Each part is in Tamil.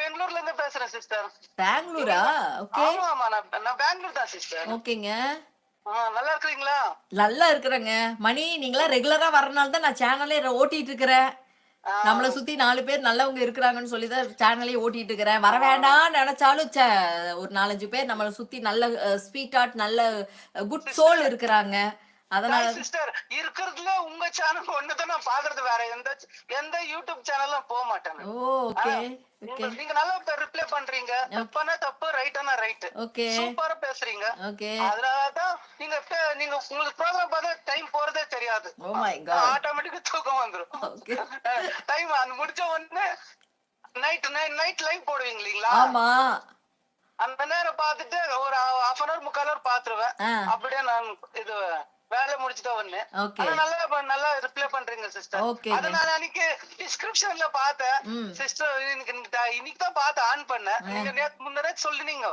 பெங்களூர்ல இருந்து பேசுறேன் சிஸ்டர். பெங்களூரா? ஓகே. ஆமா ஆமா நான் பெங்களூர் தான் சிஸ்டர். ஓகேங்க. நல்லா இருக்கிறீங்களா? நல்லா இருக்கிறேங்க. மணி நீங்கலாம் ரெகுலரா வரனால தான் நான் சேனலே ஓட்டிட்டு இருக்கிறேன். நம்மள சுத்தி 4 பேர் நல்லவங்க இருக்கிறாங்கன்னு சொல்லி தான் சேனலே ஓட்டிட்டு இருக்கிறேன். வர வேண்டாம்னு நெனச்சாலும் ஒரு 4, 5 பேர் நம்மள சுத்தி நல்ல ஸ்வீட் ஹார்ட் நல்ல குட் சோல் இருக்கிறாங்க. அதனால சிஸ்டர் இருக்கிறதுல உங்க சேனல் ஒண்ணுதான் நான் பாக்குறது. வேற எந்த யூடியூப் சேனலும் போக மாட்டேன். Okay okay. நீங்க நல்லா ரிப்ளை பண்றீங்க. தப்பானா தப்பு, ரைட்டானா ரைட். ஓகே. சூப்பரா பேசுறீங்க. ஓகே. அதனாலதான் நீங்க உங்களுக்கு ப்ரோகிராம் பார்த்தா டைம் போறதே தெரியாது. Oh my god. ஆட்டோமேட்டிக்கா தூக்கம் வந்துரும். ஓகே. டைம் அது முடிச்ச உடனே நைட் லைவ் போடுவீங்க இல்லீங்களா? ஆமா. அந்த நேரம் பார்த்துட்டு ஒரு half an hour 3/4 hour பாத்துருவேன். அப்படியே நான் இது வேலை முடிச்சுதான் வந்தேன். நல்லா ரிப்ளை பண்றீங்க சிஸ்டர். அது நான் அன்னைக்கு டிஸ்கிரிப்ஷன்ல பார்த்தேன் சிஸ்டர். இன்னைக்கு தான் பார்த்து ஆன் பண்ணேன். நீங்க முன்னரே சொல்லினீங்க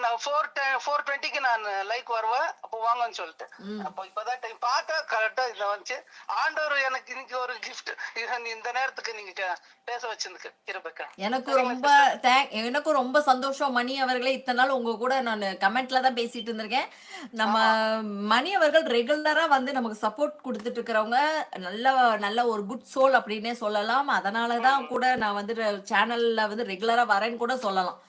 4:20க்கு நான் லைக் வருவேன், அப்போ வாங்கன்னு சொல்லிட்டு. அப்போ இப்பதான் டைம் பார்த்தா கரெக்டா இதை வந்துச்சு. ஆண்டவர் எனக்கு இன்னைக்கு ஒரு கிஃப்ட். இந்த நேரத்துக்கு நீங்க பேச வச்சிருக்கு இருப்பேன். எனக்கும் ரொம்ப சந்தோஷம் மணி அவர்களே. இத்தனை நாள் உங்க கூட நான் கமெண்ட்ல தான் பேசிட்டு இருந்திருக்கேன். நம்ம மணி அவர்கள் ரெகுலரா வந்து நமக்கு சப்போர்ட் கொடுத்துட்டு இருக்கிறவங்க நல்ல ஒரு குட் சோல் அப்படின்னே சொல்லலாம். அதனாலதான் கூட நான் வந்து சேனல்ல வந்து ரெகுலரா வரேன்னு கூட சொல்லலாம்.